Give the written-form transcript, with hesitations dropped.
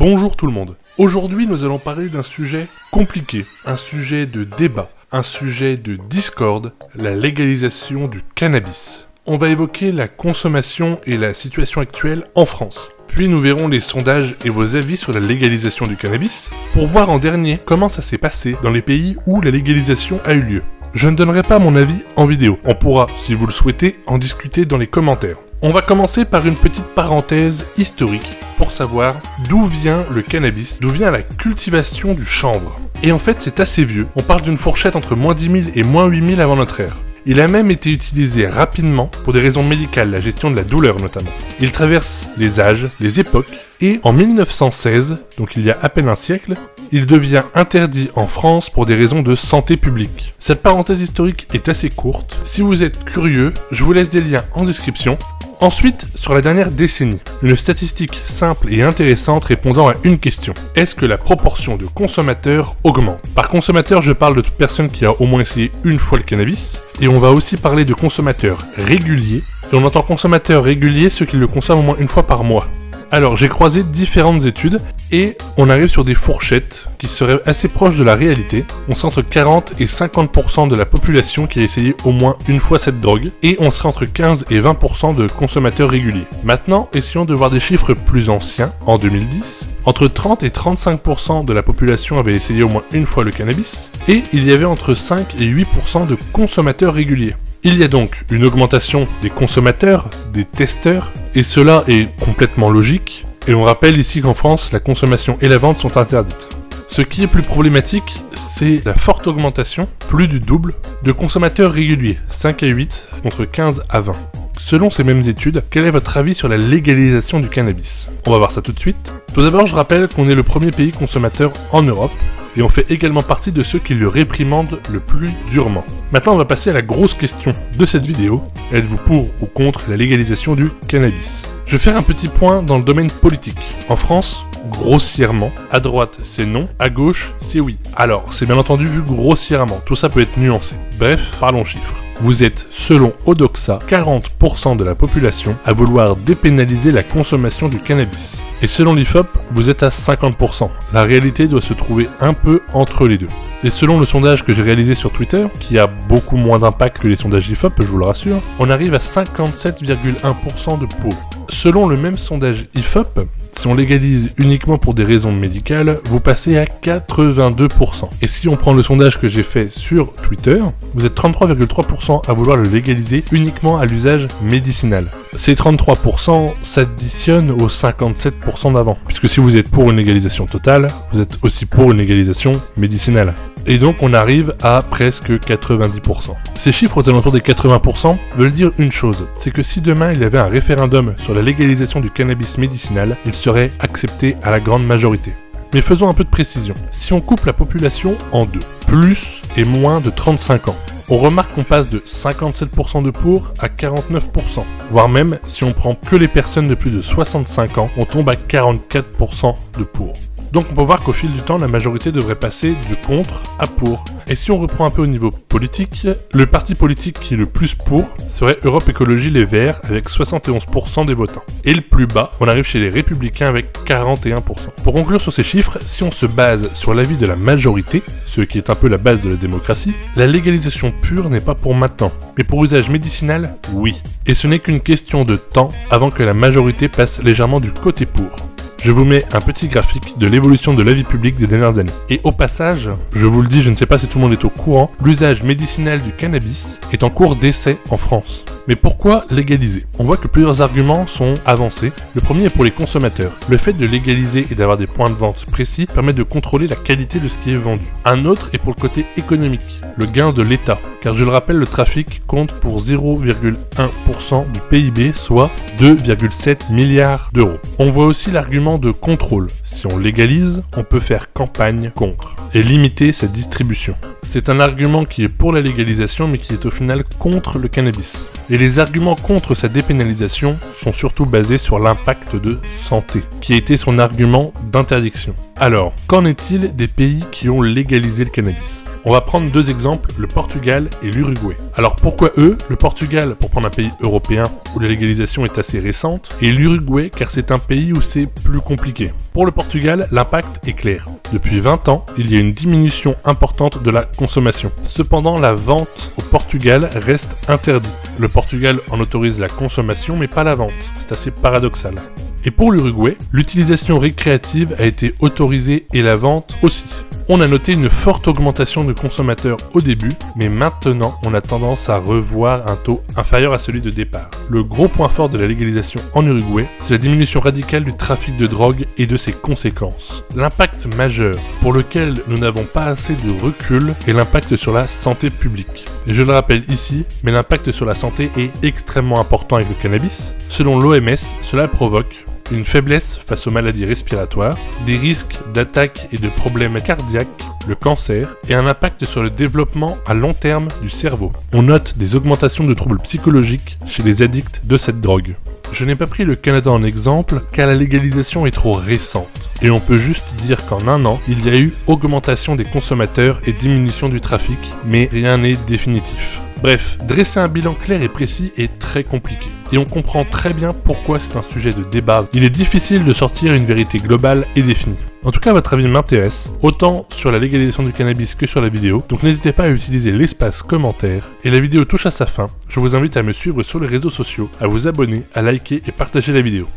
Bonjour tout le monde. Aujourd'hui, nous allons parler d'un sujet compliqué, un sujet de débat, un sujet de discorde, la légalisation du cannabis. On va évoquer la consommation et la situation actuelle en France. Puis nous verrons les sondages et vos avis sur la légalisation du cannabis, pour voir en dernier comment ça s'est passé dans les pays où la légalisation a eu lieu. Je ne donnerai pas mon avis en vidéo, on pourra, si vous le souhaitez, en discuter dans les commentaires. On va commencer par une petite parenthèse historique pour savoir d'où vient le cannabis, d'où vient la cultivation du chanvre. Et en fait, c'est assez vieux. On parle d'une fourchette entre moins 10 000 et moins 8 000 avant notre ère. Il a même été utilisé rapidement pour des raisons médicales, la gestion de la douleur notamment. Il traverse les âges, les époques, et en 1916, donc il y a à peine un siècle, il devient interdit en France pour des raisons de santé publique. Cette parenthèse historique est assez courte. Si vous êtes curieux, je vous laisse des liens en description. Ensuite, sur la dernière décennie, une statistique simple et intéressante répondant à une question. Est-ce que la proportion de consommateurs augmente? Par consommateur, je parle de toute personne qui a au moins essayé une fois le cannabis. Et on va aussi parler de consommateurs réguliers. Et on entend consommateurs réguliers ceux qui le consomment au moins une fois par mois. Alors, j'ai croisé différentes études et on arrive sur des fourchettes qui seraient assez proches de la réalité. On serait entre 40 et 50% de la population qui a essayé au moins une fois cette drogue et on serait entre 15 et 20% de consommateurs réguliers. Maintenant, essayons de voir des chiffres plus anciens. En 2010, entre 30 et 35% de la population avait essayé au moins une fois le cannabis et il y avait entre 5 et 8% de consommateurs réguliers. Il y a donc une augmentation des consommateurs, des testeurs, et cela est complètement logique, et on rappelle ici qu'en France, la consommation et la vente sont interdites. Ce qui est plus problématique, c'est la forte augmentation, plus du double, de consommateurs réguliers, 5 à 8 contre 15 à 20. Selon ces mêmes études, quel est votre avis sur la légalisation du cannabis? On va voir ça tout de suite. Tout d'abord, je rappelle qu'on est le premier pays consommateur en Europe, et on fait également partie de ceux qui le réprimandent le plus durement. Maintenant, on va passer à la grosse question de cette vidéo. Êtes-vous pour ou contre la légalisation du cannabis? Je vais faire un petit point dans le domaine politique. En France, grossièrement, à droite c'est non, à gauche c'est oui. Alors, c'est bien entendu vu grossièrement, tout ça peut être nuancé. Bref, parlons chiffres. Vous êtes, selon Odoxa, 40% de la population à vouloir dépénaliser la consommation du cannabis. Et selon l'IFOP, vous êtes à 50%. La réalité doit se trouver un peu entre les deux. Et selon le sondage que j'ai réalisé sur Twitter, qui a beaucoup moins d'impact que les sondages IFOP, je vous le rassure, on arrive à 57,1% de pour. Selon le même sondage IFOP, si on légalise uniquement pour des raisons médicales, vous passez à 82%. Et si on prend le sondage que j'ai fait sur Twitter, vous êtes 33,3% à vouloir le légaliser uniquement à l'usage médicinal. Ces 33% s'additionnent aux 57% d'avant. Puisque si vous êtes pour une légalisation totale, vous êtes aussi pour une légalisation médicinale. Et donc on arrive à presque 90%. Ces chiffres aux alentours des 80% veulent dire une chose, c'est que si demain il y avait un référendum sur la légalisation du cannabis médicinal, il serait accepté à la grande majorité. Mais faisons un peu de précision. Si on coupe la population en deux, plus et moins de 35 ans, on remarque qu'on passe de 57% de pour à 49%. Voire même, si on prend que les personnes de plus de 65 ans, on tombe à 44% de pour. Donc on peut voir qu'au fil du temps, la majorité devrait passer de contre à pour. Et si on reprend un peu au niveau politique, le parti politique qui est le plus pour serait Europe Écologie Les Verts avec 71% des votants. Et le plus bas, on arrive chez les Républicains avec 41%. Pour conclure sur ces chiffres, si on se base sur l'avis de la majorité, ce qui est un peu la base de la démocratie, la légalisation pure n'est pas pour maintenant. Mais pour usage médicinal, oui. Et ce n'est qu'une question de temps avant que la majorité passe légèrement du côté pour. Je vous mets un petit graphique de l'évolution de l'avis public des dernières années. Et au passage, je vous le dis, je ne sais pas si tout le monde est au courant, l'usage médicinal du cannabis est en cours d'essai en France. Mais pourquoi légaliser? On voit que plusieurs arguments sont avancés. Le premier est pour les consommateurs. Le fait de légaliser et d'avoir des points de vente précis permet de contrôler la qualité de ce qui est vendu. Un autre est pour le côté économique, le gain de l'État. Car je le rappelle, le trafic compte pour 0,1% du PIB, soit 2,7 milliards d'euros. On voit aussi l'argument de contrôle. Si on légalise, on peut faire campagne contre et limiter sa distribution. C'est un argument qui est pour la légalisation mais qui est au final contre le cannabis. Et les arguments contre sa dépénalisation sont surtout basés sur l'impact de santé, qui a été son argument d'interdiction. Alors, qu'en est-il des pays qui ont légalisé le cannabis? On va prendre deux exemples, le Portugal et l'Uruguay. Alors pourquoi eux? Le Portugal, pour prendre un pays européen où la légalisation est assez récente, et l'Uruguay car c'est un pays où c'est plus compliqué. Pour le Portugal, l'impact est clair. Depuis 20 ans, il y a une diminution importante de la consommation. Cependant, la vente au Portugal reste interdite. Le Portugal en autorise la consommation mais pas la vente. C'est assez paradoxal. Et pour l'Uruguay, l'utilisation récréative a été autorisée et la vente aussi. On a noté une forte augmentation de consommateurs au début, mais maintenant on a tendance à revoir un taux inférieur à celui de départ. Le gros point fort de la légalisation en Uruguay, c'est la diminution radicale du trafic de drogue et de ses conséquences. L'impact majeur, pour lequel nous n'avons pas assez de recul, est l'impact sur la santé publique. Et je le rappelle ici, mais l'impact sur la santé est extrêmement important avec le cannabis. Selon l'OMS, cela provoque une faiblesse face aux maladies respiratoires, des risques d'attaques et de problèmes cardiaques, le cancer et un impact sur le développement à long terme du cerveau. On note des augmentations de troubles psychologiques chez les addicts de cette drogue. Je n'ai pas pris le Canada en exemple car la légalisation est trop récente. Et on peut juste dire qu'en un an, il y a eu augmentation des consommateurs et diminution du trafic, mais rien n'est définitif. Bref, dresser un bilan clair et précis est très compliqué. Et on comprend très bien pourquoi c'est un sujet de débat. Il est difficile de sortir une vérité globale et définie. En tout cas, votre avis m'intéresse, autant sur la légalisation du cannabis que sur la vidéo, donc n'hésitez pas à utiliser l'espace commentaire. Et la vidéo touche à sa fin, je vous invite à me suivre sur les réseaux sociaux, à vous abonner, à liker et partager la vidéo.